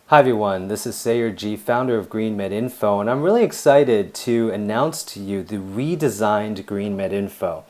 Hi everyone, this is Sayer G, founder of GreenMedInfo, and I'm really excited to announce to you the redesigned GreenMedInfo.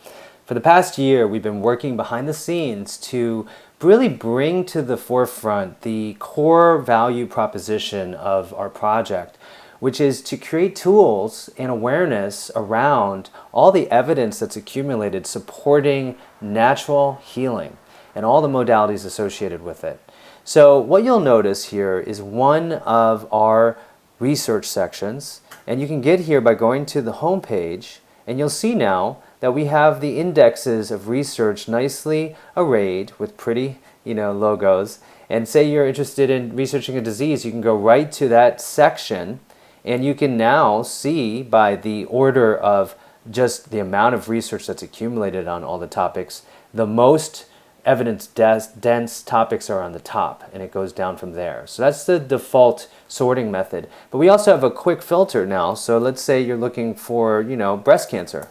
For the past year, we've been working behind the scenes to really bring to the forefront the core value proposition of our project, which is to create tools and awareness around all the evidence that's accumulated supporting natural healing and all the modalities associated with it. So what you'll notice here is one of our research sections, and you can get here by going to the home page, and you'll see now that we have the indexes of research nicely arrayed with pretty, logos. And say you're interested in researching a disease, you can go right to that section, and you can now see by the order of just the amount of research that's accumulated on all the topics, the most evidence-dense topics are on the top, and it goes down from there. So that's the default sorting method. But we also have a quick filter now. So let's say you're looking for, breast cancer.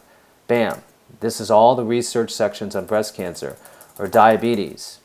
Bam. This is all the research sections on breast cancer or diabetes.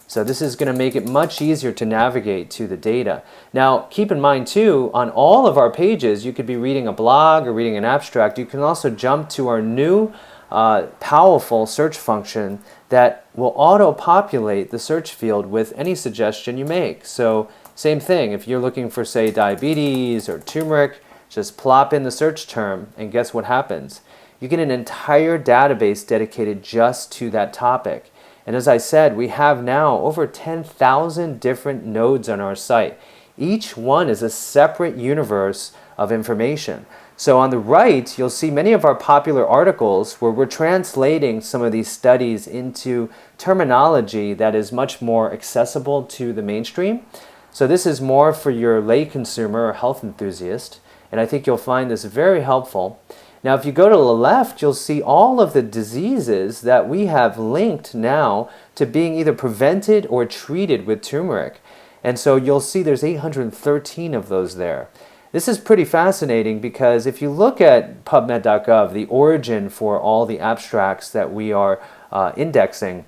So this is going to make it much easier to navigate to the data. Now, keep in mind too, on all of our pages, you could be reading a blog or reading an abstract. You can also jump to our new powerful search function that will auto-populate the search field with any suggestion you make. So same thing, if you're looking for, say, diabetes or turmeric, just plop in the search term and guess what happens? You get an entire database dedicated just to that topic. And as I said, we have now over 10,000 different nodes on our site. Each one is a separate universe of information. So on the right, you'll see many of our popular articles where we're translating some of these studies into terminology that is much more accessible to the mainstream. So this is more for your lay consumer or health enthusiast, and I think you'll find this very helpful. Now, if you go to the left, you'll see all of the diseases that we have linked now to being either prevented or treated with turmeric. And so you'll see there's 813 of those there. This is pretty fascinating because if you look at PubMed.gov, the origin for all the abstracts that we are indexing,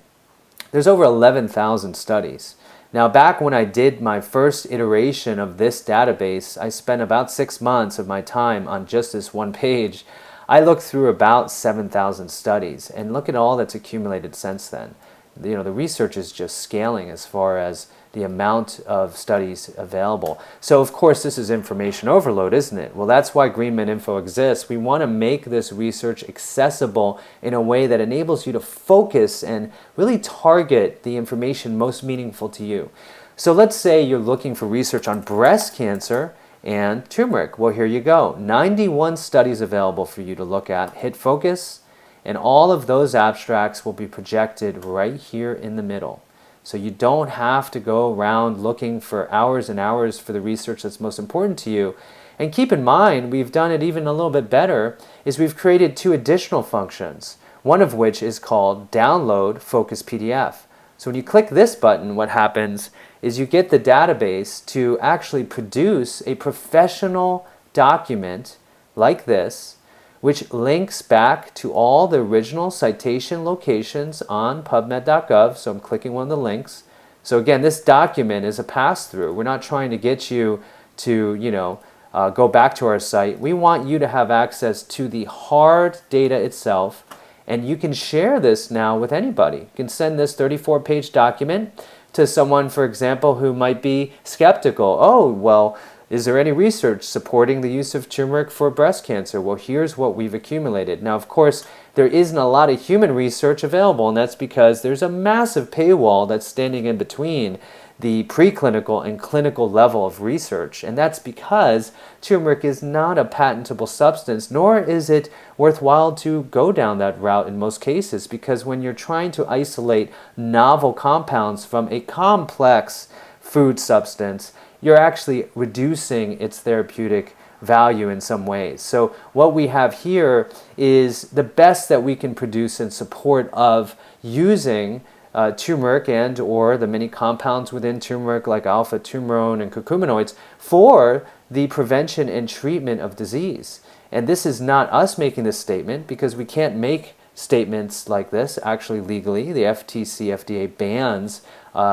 there's over 11,000 studies. Now, back when I did my first iteration of this database, I spent about 6 months of my time on just this one page. I looked through about 7,000 studies, and look at all that's accumulated since then. The research is just scaling as far as the amount of studies available. So of course this is information overload, isn't it? Well, that's why GreenMedInfo exists. We want to make this research accessible in a way that enables you to focus and really target the information most meaningful to you. So let's say you're looking for research on breast cancer and turmeric. Well, here you go. 91 studies available for you to look at. Hit focus, and all of those abstracts will be projected right here in the middle. So you don't have to go around looking for hours and hours for the research that's most important to you. And keep in mind, we've done it even a little bit better, is we've created 2 additional functions, one of which is called Download Focus PDF. So when you click this button, what happens is you get the database to actually produce a professional document like this, which links back to all the original citation locations on PubMed.gov. So I'm clicking one of the links. So again, this document is a pass-through. We're not trying to get you to, go back to our site. We want you to have access to the hard data itself, and you can share this now with anybody. You can send this 34-page document to someone, for example, who might be skeptical. Oh, well, is there any research supporting the use of turmeric for breast cancer? Well, here's what we've accumulated. Now, of course, there isn't a lot of human research available, and that's because there's a massive paywall that's standing in between the preclinical and clinical level of research. And that's because turmeric is not a patentable substance, nor is it worthwhile to go down that route in most cases, because when you're trying to isolate novel compounds from a complex food substance, you're actually reducing its therapeutic value in some ways. So what we have here is the best that we can produce in support of using turmeric and or the many compounds within turmeric like alpha-turmerone and curcuminoids for the prevention and treatment of disease. And this is not us making this statement, because we can't make statements like this actually legally. The FTC, FDA bans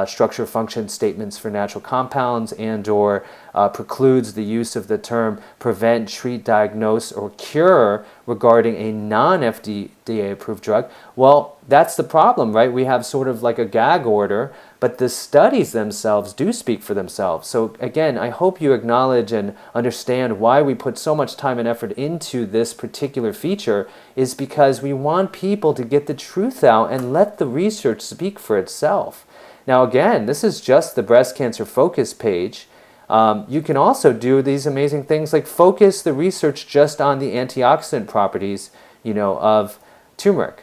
structure function statements for natural compounds and or precludes the use of the term prevent, treat, diagnose, or cure regarding a non-FDA approved drug. Well, that's the problem, right? We have sort of like a gag order, but the studies themselves do speak for themselves. So again, I hope you acknowledge and understand why we put so much time and effort into this particular feature is because we want people to get the truth out and let the research speak for itself. Now again, this is just the breast cancer focus page. You can also do these amazing things like focus the research just on the antioxidant properties, of turmeric,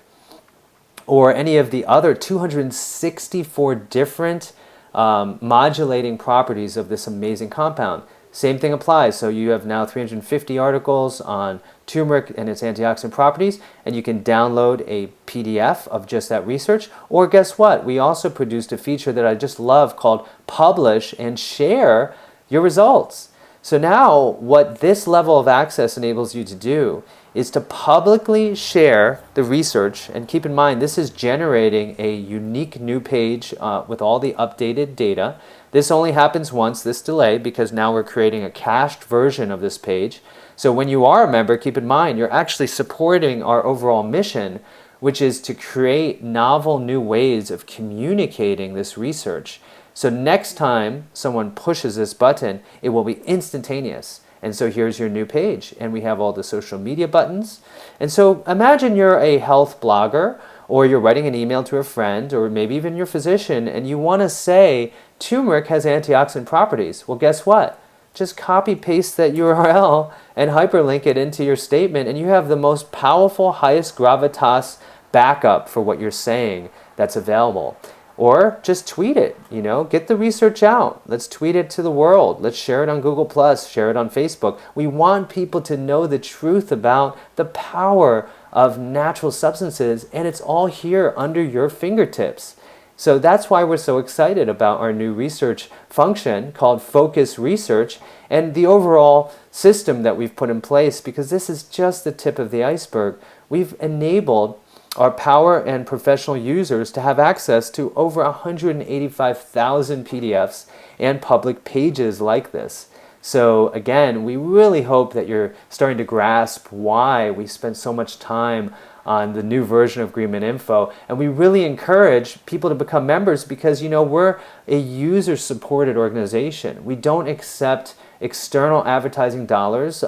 or any of the other 264 different modulating properties of this amazing compound. Same thing applies. So you have now 350 articles on turmeric and its antioxidant properties, and you can download a PDF of just that research. Or guess what? We also produced a feature that I just love called Publish and Share Your Results. So now what this level of access enables you to do is to publicly share the research, and keep in mind this is generating a unique new page with all the updated data. This only happens once, this delay, because now we're creating a cached version of this page. So when you are a member, keep in mind you're actually supporting our overall mission, which is to create novel new ways of communicating this research. So next time someone pushes this button, it will be instantaneous. And so here's your new page, and we have all the social media buttons. And so imagine you're a health blogger, or you're writing an email to a friend, or maybe even your physician, and you want to say turmeric has antioxidant properties. Well, guess what? Just copy paste that URL and hyperlink it into your statement, and you have the most powerful, highest gravitas backup for what you're saying that's available. Or just tweet it, get the research out. Let's tweet it to the world. Let's share it on Google+, share it on Facebook. We want people to know the truth about the power of natural substances, and it's all here under your fingertips. So that's why we're so excited about our new research function called Focus Research and the overall system that we've put in place, because this is just the tip of the iceberg. We've enabled our power and professional users to have access to over 185,000 PDFs and public pages like this. So again, we really hope that you're starting to grasp why we spend so much time on the new version of GreenMedInfo, and we really encourage people to become members because we're a user-supported organization. We don't accept external advertising dollars.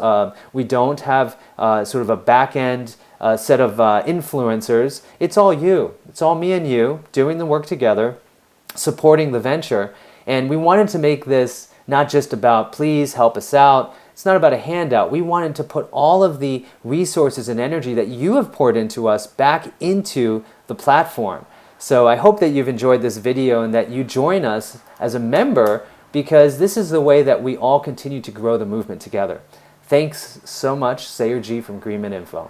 We don't have sort of a back-end set of influencers. It's all you. It's all me and you doing the work together, supporting the venture. And we wanted to make this not just about please help us out. It's not about a handout. We wanted to put all of the resources and energy that you have poured into us back into the platform. So I hope that you've enjoyed this video and that you join us as a member, because this is the way that we all continue to grow the movement together. Thanks so much, Sayer G from GreenMedInfo.